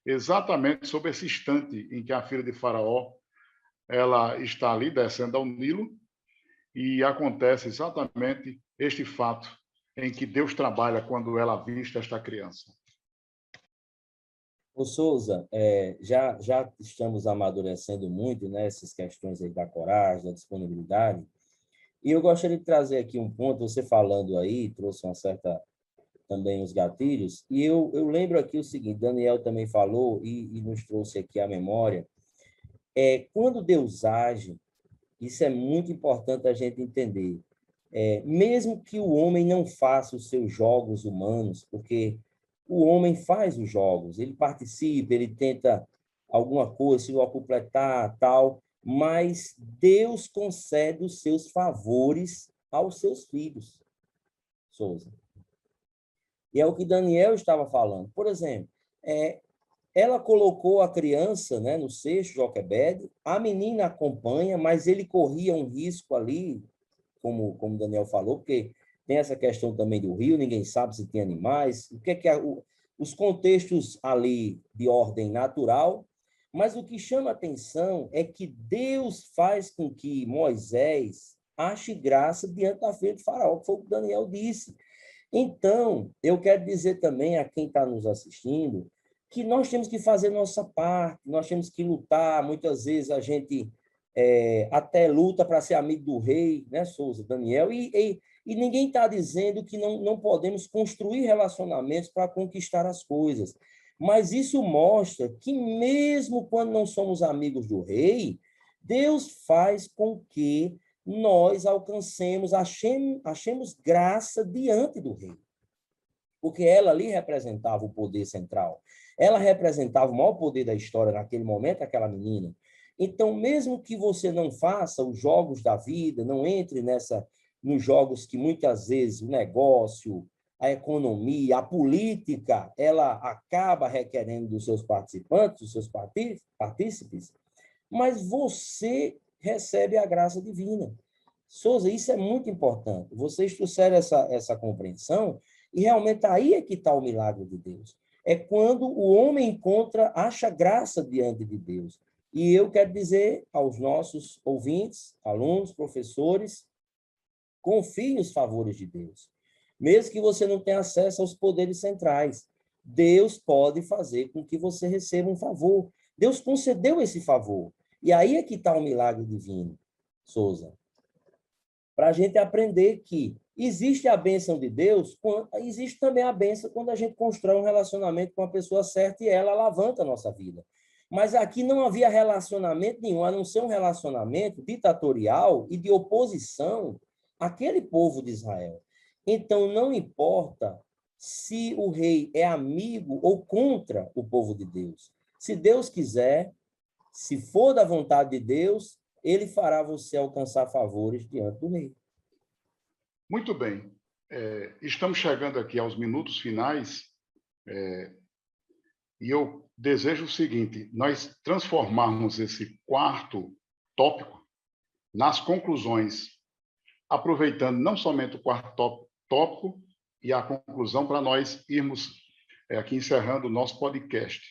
exatamente sobre esse instante em que a filha de Faraó ela está ali descendo ao Nilo e acontece exatamente este fato em que Deus trabalha quando ela avista esta criança. Ô Souza, já estamos amadurecendo muito, né, essas questões aí da coragem, da disponibilidade, e eu gostaria de trazer aqui um ponto, você falando aí, trouxe uma certa, também os gatilhos, e eu lembro aqui o seguinte, Daniel também falou e nos trouxe aqui a memória, quando Deus age, isso é muito importante a gente entender. Mesmo que o homem não faça os seus jogos humanos, porque o homem faz os jogos, ele participa, ele tenta alguma coisa, se vai completar, tal, mas Deus concede os seus favores aos seus filhos, Souza. E é o que Daniel estava falando. Por exemplo, ela colocou a criança, né, no cesto, Joquebede, a menina acompanha, mas ele corria um risco ali, como Daniel falou, porque tem essa questão também do rio, ninguém sabe se tem animais, o que é os contextos ali de ordem natural, mas o que chama atenção é que Deus faz com que Moisés ache graça diante da filha de Faraó, que foi o que Daniel disse. Então, eu quero dizer também a quem está nos assistindo, que nós temos que fazer nossa parte, nós temos que lutar. Muitas vezes a gente até luta para ser amigo do rei, né, Souza, Daniel, e ninguém está dizendo que não podemos construir relacionamentos para conquistar as coisas. Mas isso mostra que mesmo quando não somos amigos do rei, Deus faz com que nós alcancemos, achemos graça diante do rei. Porque ela ali representava o poder central. Ela representava o maior poder da história naquele momento, aquela menina. Então, mesmo que você não faça os jogos da vida, não entre nos jogos que muitas vezes o negócio, a economia, a política, ela acaba requerendo dos seus participantes, dos seus partícipes, mas você recebe a graça divina. Souza, isso é muito importante. Vocês trouxeram essa compreensão e realmente aí é que está o milagre de Deus. É quando o homem acha graça diante de Deus. E eu quero dizer aos nossos ouvintes, alunos, professores, confie nos favores de Deus. Mesmo que você não tenha acesso aos poderes centrais, Deus pode fazer com que você receba um favor. Deus concedeu esse favor. E aí é que está o milagre divino, Souza. Para a gente aprender que existe a bênção de Deus, existe também a bênção quando a gente constrói um relacionamento com a pessoa certa e ela alavanca a nossa vida. Mas aqui não havia relacionamento nenhum, a não ser um relacionamento ditatorial e de oposição àquele povo de Israel. Então, não importa se o rei é amigo ou contra o povo de Deus. Se Deus quiser, se for da vontade de Deus, ele fará você alcançar favores diante do rei. Muito bem. Estamos chegando aqui aos minutos finais e eu desejo o seguinte, nós transformarmos esse quarto tópico nas conclusões, aproveitando não somente o quarto tópico e a conclusão para nós irmos aqui encerrando o nosso podcast,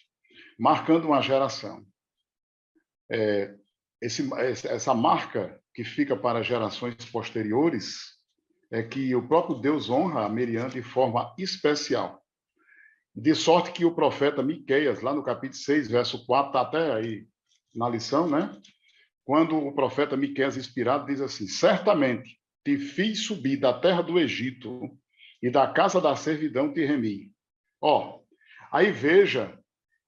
marcando uma geração. Essa marca que fica para gerações posteriores é que o próprio Deus honra a Miriam de forma especial. De sorte que o profeta Miqueias, lá no capítulo 6, verso 4, está até aí na lição, né? Quando o profeta Miqueias, inspirado, diz assim: certamente te fiz subir da terra do Egito e da casa da servidão te remi. Aí veja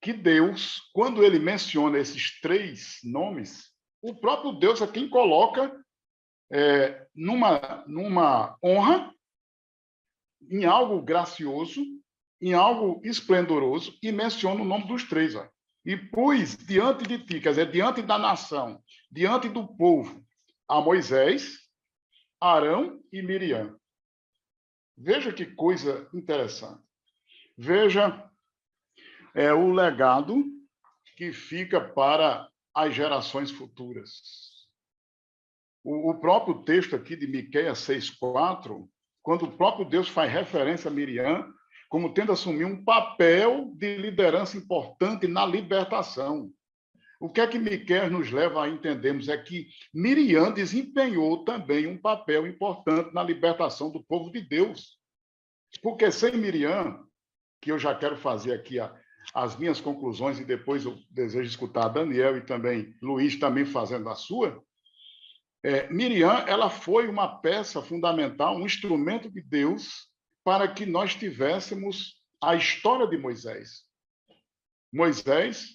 que Deus, quando ele menciona esses 3 nomes, o próprio Deus é quem coloca numa honra, em algo gracioso, em algo esplendoroso, e menciona o nome dos 3. E pus diante de ti, quer dizer, diante da nação, diante do povo, a Moisés, Arão e Miriam. Veja que coisa interessante. Veja o legado que fica para as gerações futuras. O próprio texto aqui de Miqueias 6,4, quando o próprio Deus faz referência a Miriam como tendo assumido um papel de liderança importante na libertação. O que é que Miqueias nos leva a entendermos é que Miriam desempenhou também um papel importante na libertação do povo de Deus. Porque sem Miriam, que eu já quero fazer aqui as minhas conclusões e depois eu desejo escutar Daniel e também Luiz também fazendo a sua, Miriam, ela foi uma peça fundamental, um instrumento de Deus para que nós tivéssemos a história de Moisés. Moisés,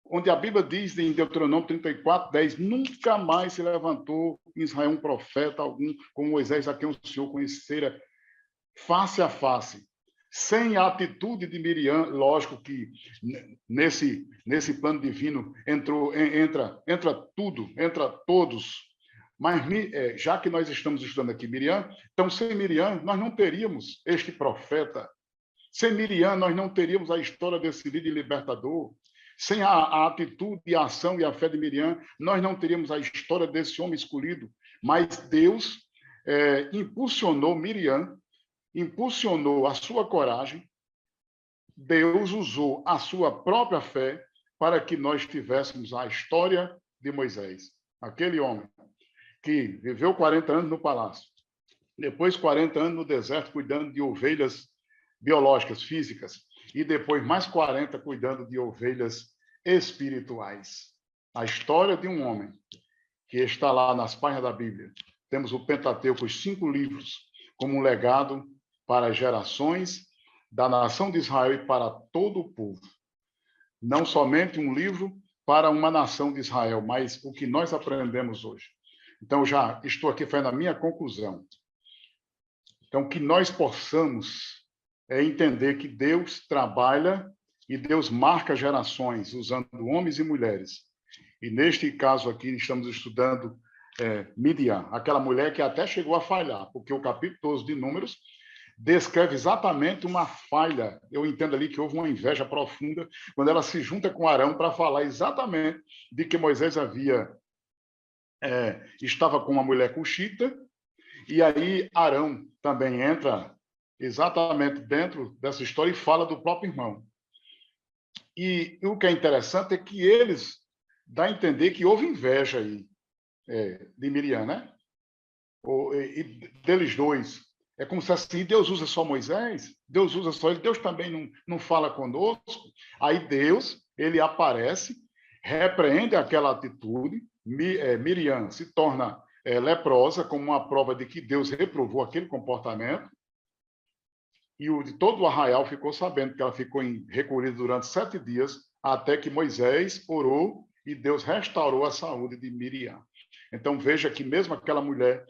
onde a Bíblia diz em Deuteronômio 34:10, nunca mais se levantou em Israel um profeta algum como Moisés, a quem o Senhor conhecera face a face. Sem a atitude de Miriam, lógico que nesse plano divino entra tudo, entra todos. Mas já que nós estamos estudando aqui Miriam, então sem Miriam nós não teríamos este profeta. Sem Miriam nós não teríamos a história desse líder libertador. Sem a atitude, a ação e a fé de Miriam, nós não teríamos a história desse homem escolhido. Mas Deus impulsionou Miriam, impulsionou a sua coragem, Deus usou a sua própria fé para que nós tivéssemos a história de Moisés. Aquele homem que viveu 40 anos no palácio, depois 40 anos no deserto cuidando de ovelhas biológicas, físicas, e depois mais 40 cuidando de ovelhas espirituais. A história de um homem que está lá nas páginas da Bíblia. Temos o Pentateuco, os 5 livros, como um legado para as gerações da nação de Israel e para todo o povo. Não somente um livro para uma nação de Israel, mas o que nós aprendemos hoje. Então, já estou aqui fazendo a minha conclusão. Então, que nós possamos entender que Deus trabalha e Deus marca gerações usando homens e mulheres. E neste caso aqui, estamos estudando Midian, aquela mulher que até chegou a falhar, porque o capítulo 12 de Números descreve exatamente uma falha. Eu entendo ali que houve uma inveja profunda quando ela se junta com Arão para falar exatamente de que Moisés estava com uma mulher cuxita, e aí Arão também entra exatamente dentro dessa história e fala do próprio irmão. E o que é interessante é que eles dá a entender que houve inveja aí de Miriam, né? E deles dois. É como se assim, Deus usa só Moisés, Deus usa só ele, Deus também não fala conosco. Aí Deus, ele aparece, repreende aquela atitude, Miriam se torna leprosa, como uma prova de que Deus reprovou aquele comportamento, e todo o arraial ficou sabendo que ela ficou recolhida durante 7 dias até que Moisés orou e Deus restaurou a saúde de Miriam. Então, veja que mesmo aquela mulher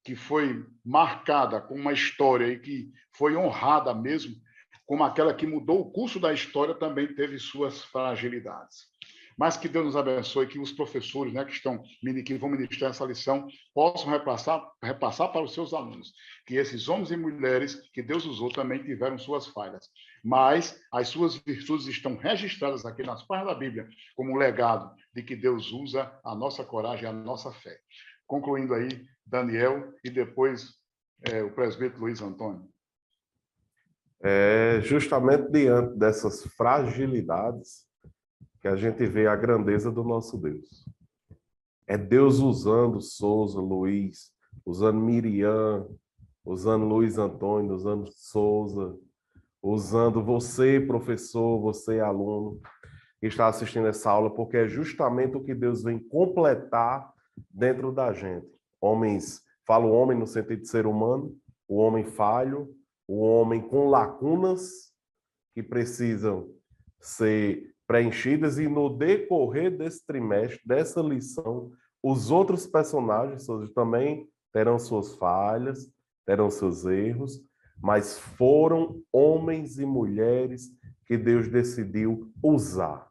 que foi marcada com uma história e que foi honrada mesmo, como aquela que mudou o curso da história, também teve suas fragilidades. Mas que Deus nos abençoe, que os professores, né, que vão ministrar essa lição possam repassar para os seus alunos, que esses homens e mulheres que Deus usou também tiveram suas falhas, mas as suas virtudes estão registradas aqui nas páginas da Bíblia como um legado de que Deus usa a nossa coragem, a nossa fé. Concluindo aí, Daniel e depois o presbítero Luiz Antônio. Justamente diante dessas fragilidades que a gente vê a grandeza do nosso Deus. É Deus usando Souza, Luiz, usando Miriam, usando Luiz Antônio, usando Souza, usando você, professor, você, aluno, que está assistindo essa aula, porque é justamente o que Deus vem completar dentro da gente. Homens, falo homem no sentido de ser humano, o homem falho, o homem com lacunas que precisam ser preenchidas, e no decorrer desse trimestre, dessa lição, os outros personagens também terão suas falhas, terão seus erros, mas foram homens e mulheres que Deus decidiu usar.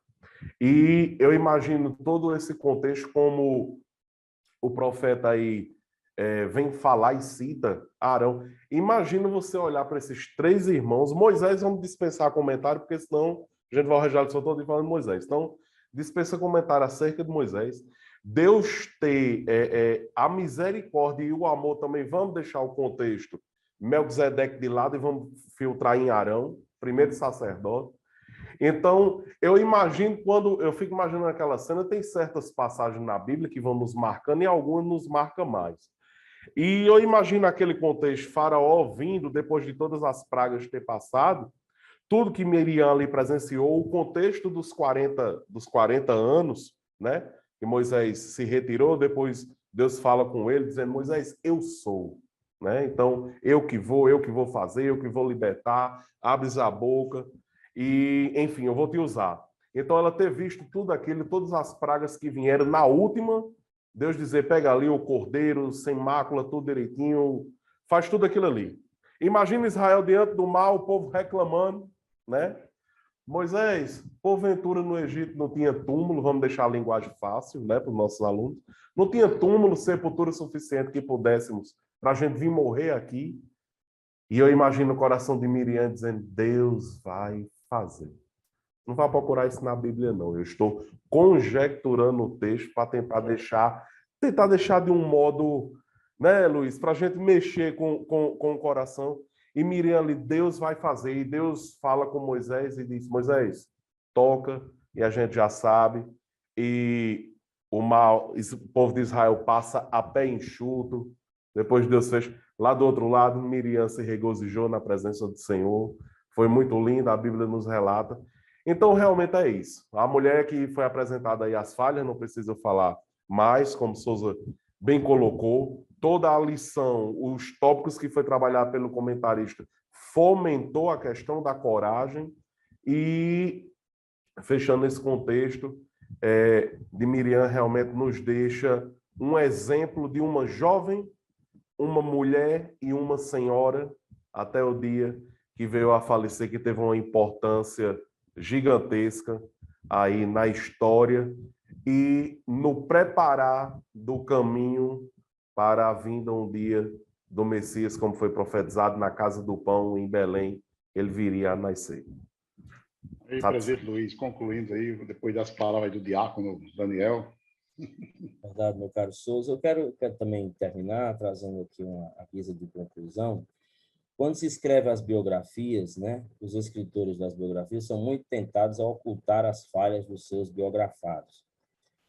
E eu imagino todo esse contexto como o profeta aí vem falar e cita Arão. Imagina você olhar para esses três irmãos. Moisés, vamos dispensar comentário, porque senão a gente vai arranjar o seu todo falando de Moisés. Então, dispensa comentário acerca de Moisés. Deus ter a misericórdia e o amor também. Vamos deixar o contexto Melquisedeque de lado e vamos filtrar em Arão, primeiro sacerdote. Então, eu imagino, quando eu fico imaginando aquela cena, tem certas passagens na Bíblia que vão nos marcando e algumas nos marcam mais. E eu imagino aquele contexto, Faraó vindo, depois de todas as pragas ter passado, tudo que Miriam ali presenciou, o contexto dos 40 anos, né? Que Moisés se retirou, depois Deus fala com ele, dizendo, Moisés, eu sou. Né? Então, eu que vou fazer, eu que vou libertar, abres a boca e, enfim, eu vou te usar. Então, ela ter visto tudo aquilo, todas as pragas que vieram na última, Deus dizer, pega ali o cordeiro, sem mácula, tudo direitinho, faz tudo aquilo ali. Imagina Israel diante do mar, o povo reclamando, né? Moisés, porventura no Egito não tinha túmulo, vamos deixar a linguagem fácil, né, para os nossos alunos, não tinha túmulo, sepultura suficiente que pudéssemos para a gente vir morrer aqui. E eu imagino o coração de Miriam dizendo, Deus vai fazer. Não vai procurar isso na Bíblia, não. Eu estou conjecturando o texto para tentar deixar de um modo, né, Luiz, para a gente mexer com o coração. E Miriam ali, Deus vai fazer. E Deus fala com Moisés e diz, Moisés, toca, e a gente já sabe. E o povo de Israel passa a pé enxuto. Depois Deus fez. Lá do outro lado, Miriam se regozijou na presença do Senhor. Foi muito lindo, a Bíblia nos relata. Então, realmente é isso. A mulher que foi apresentada aí as falhas, não preciso falar mais, como Souza bem colocou. Toda a lição, os tópicos que foi trabalhado pelo comentarista, fomentou a questão da coragem e, fechando esse contexto, de Miriam realmente nos deixa um exemplo de uma jovem, uma mulher e uma senhora, até o dia que veio a falecer, que teve uma importância gigantesca aí na história e no preparar do caminho para a vinda um dia do Messias, como foi profetizado na Casa do Pão, em Belém, ele viria a nascer. Aí, presbítero Luiz, concluindo aí, depois das palavras do diácono Daniel. Verdade, meu caro Souza. Eu quero também terminar trazendo aqui uma guisa de conclusão. Quando se escreve as biografias, né, os escritores das biografias são muito tentados a ocultar as falhas dos seus biografados.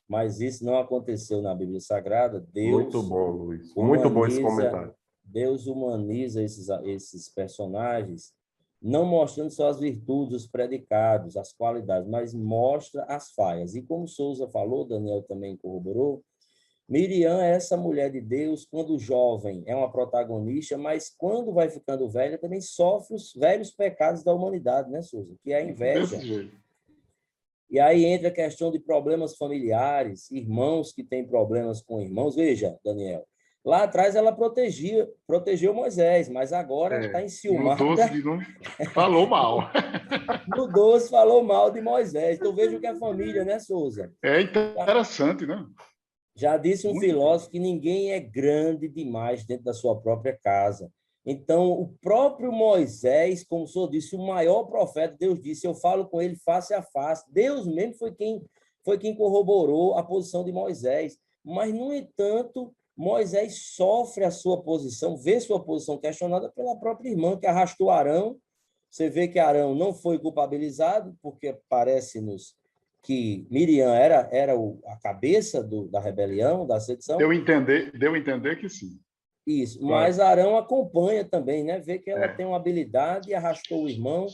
Mas isso não aconteceu na Bíblia Sagrada. Deus muito bom, Luiz. Muito bom esse comentário. Deus humaniza esses personagens, não mostrando só as virtudes, os predicados, as qualidades, mas mostra as falhas. E como Souza falou, Daniel também corroborou, Miriam é essa mulher de Deus, quando jovem é uma protagonista, mas quando vai ficando velha também sofre os velhos pecados da humanidade, né, Souza? Que é a inveja. E aí entra a questão de problemas familiares, irmãos que têm problemas com irmãos. Veja, Daniel, lá atrás ela protegeu Moisés, mas agora está No 12 enciumada. de novo, falou mal. No 12 falou mal de Moisés. Então veja o que é família, né, Souza? É interessante, né? Já disse um Muito filósofo que ninguém é grande demais dentro da sua própria casa. Então, o próprio Moisés, como o senhor disse, o maior profeta, Deus disse, eu falo com ele face a face. Deus mesmo foi quem corroborou a posição de Moisés. Mas, no entanto, Moisés sofre a sua posição, vê sua posição questionada pela própria irmã, que arrastou Arão. Você vê que Arão não foi culpabilizado, porque parece-nos que Miriam era a cabeça da rebelião, da sedição. Deu a entender que sim. Isso, mas Arão acompanha também, né? Vê que ela É. tem uma habilidade e arrastou o irmão.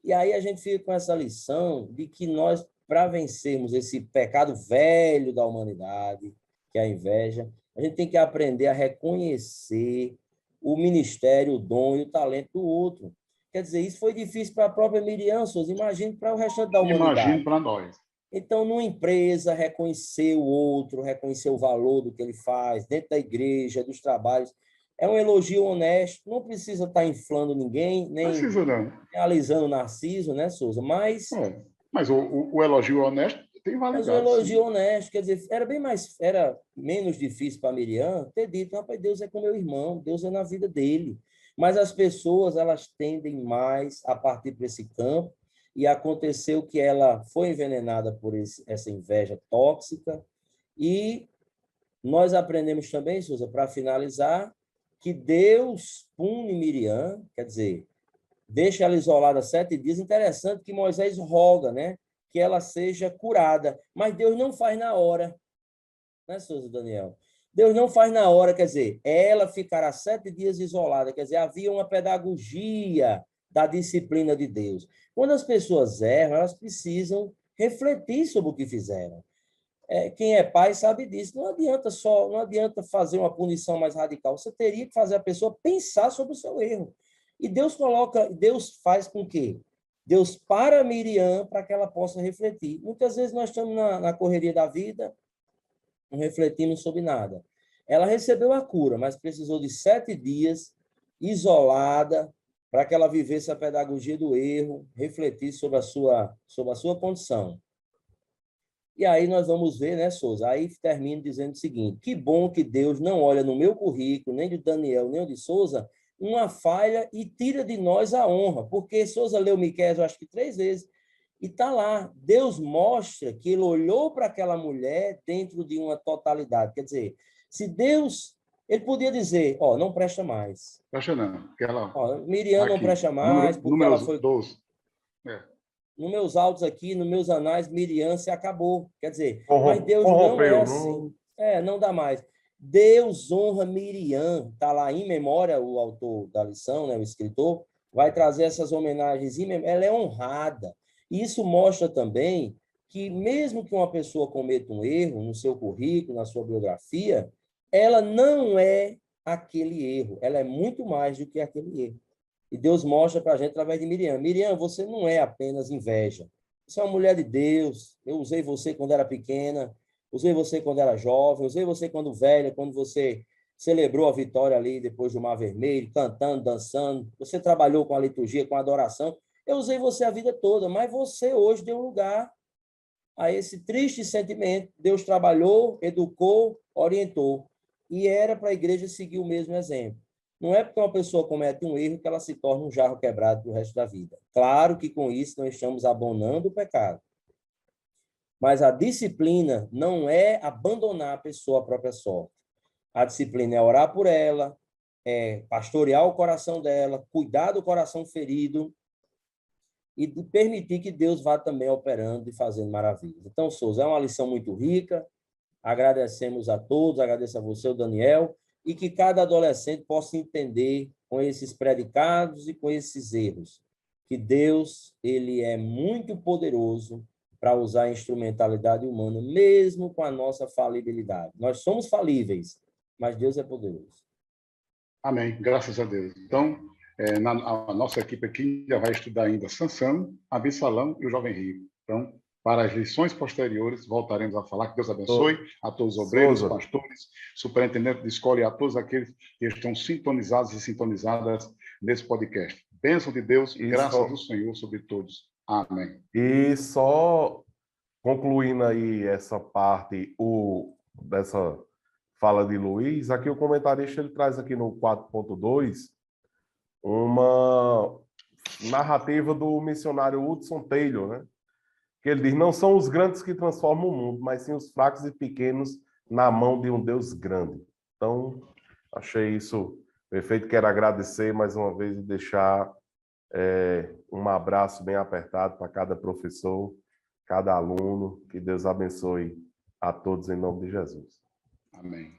E aí a gente fica com essa lição de que nós, para vencermos esse pecado velho da humanidade, que é a inveja, a gente tem que aprender a reconhecer o ministério, o dom e o talento do outro. Quer dizer, isso foi difícil para a própria Miriam, Souza, imagine para o restante da humanidade. Imagine para nós. Então, numa empresa, reconhecer o outro, reconhecer o valor do que ele faz, dentro da igreja, dos trabalhos, é um elogio honesto, não precisa estar inflando ninguém, nem Precisa não. realizando narciso, né, Souza? Mas o elogio honesto tem o validade. elogio Sim. honesto, quer dizer, era menos difícil para Miriam ter dito, rapaz, Deus é com meu irmão, Deus é na vida dele. Mas as pessoas, elas tendem mais a partir para esse campo, e aconteceu que ela foi envenenada por essa inveja tóxica, e nós aprendemos também, Souza, para finalizar, que Deus pune Miriam, quer dizer, deixa ela isolada 7 dias. Interessante que Moisés roga, né, que ela seja curada, mas Deus não faz na hora, né, Souza Daniel? Deus não faz na hora, quer dizer, ela ficará 7 dias isolada, quer dizer, havia uma pedagogia da disciplina de Deus. Quando as pessoas erram, elas precisam refletir sobre o que fizeram. Quem é pai sabe disso. Não adianta fazer uma punição mais radical. Você teria que fazer a pessoa pensar sobre o seu erro. E Deus faz com que Deus para Miriam para que ela possa refletir. Muitas vezes nós estamos na correria da vida, não refletimos sobre nada. Ela recebeu a cura, mas precisou de 7 dias isolada para que ela vivesse a pedagogia do erro, refletisse sobre a sua condição. E aí nós vamos ver, né, Souza? Aí termino dizendo o seguinte: que bom que Deus não olha no meu currículo, nem de Daniel, nem de Souza, uma falha e tira de nós a honra. Porque Souza leu Miqueias, eu acho que 3 vezes, e está lá. Deus mostra que ele olhou para aquela mulher dentro de uma totalidade. Quer dizer, se Deus... Ele podia dizer, não presta mais. Presta não. Miriam não presta mais, porque ela foi... 12. Nos meus autos aqui, nos meus anais, Miriam se acabou. Quer dizer, mas Deus não é assim. Não dá mais. Deus honra Miriam. Está lá em memória, o autor da lição, né, o escritor, vai trazer essas homenagens. Ela é honrada. E isso mostra também que, mesmo que uma pessoa cometa um erro no seu currículo, na sua biografia, ela não é aquele erro. Ela é muito mais do que aquele erro. E Deus mostra para a gente através de Miriam. Miriam, você não é apenas inveja. Você é uma mulher de Deus. Eu usei você quando era pequena, usei você quando era jovem, usei você quando velha, quando você celebrou a vitória ali depois do Mar Vermelho, cantando, dançando. Você trabalhou com a liturgia, com a adoração. Eu usei você a vida toda, mas você hoje deu lugar a esse triste sentimento. Deus trabalhou, educou, orientou. E era para a igreja seguir o mesmo exemplo. Não é porque uma pessoa comete um erro que ela se torna um jarro quebrado para o resto da vida. Claro que com isso nós estamos abonando o pecado. Mas a disciplina não é abandonar a pessoa à própria sorte. A disciplina é orar por ela, é pastorear o coração dela, cuidar do coração ferido e de permitir que Deus vá também operando e fazendo maravilhas. Então, Souza, é uma lição muito rica. Agradecemos a todos, agradeço a você, o Daniel, e que cada adolescente possa entender com esses predicados e com esses erros, que Deus, ele é muito poderoso para usar a instrumentalidade humana, mesmo com a nossa falibilidade. Nós somos falíveis, mas Deus é poderoso. Amém, graças a Deus. Então, a nossa equipe aqui já vai estudar ainda Sansão, Absalão e o Jovem Rico. Então, para as lições posteriores, voltaremos a falar. Que Deus abençoe a todos os obreiros, pastores, superintendentes de escola e a todos aqueles que estão sintonizados e sintonizadas nesse podcast. Bênção de Deus, graças do Senhor sobre todos. Amém. E só concluindo aí essa parte dessa fala de Luiz, aqui o comentarista ele traz aqui no 4.2 uma narrativa do missionário Hudson Taylor, né? Que ele diz: não são os grandes que transformam o mundo, mas sim os fracos e pequenos na mão de um Deus grande. Então, achei isso perfeito. Quero agradecer mais uma vez e deixar um abraço bem apertado para cada professor, cada aluno. Que Deus abençoe a todos em nome de Jesus. Amém.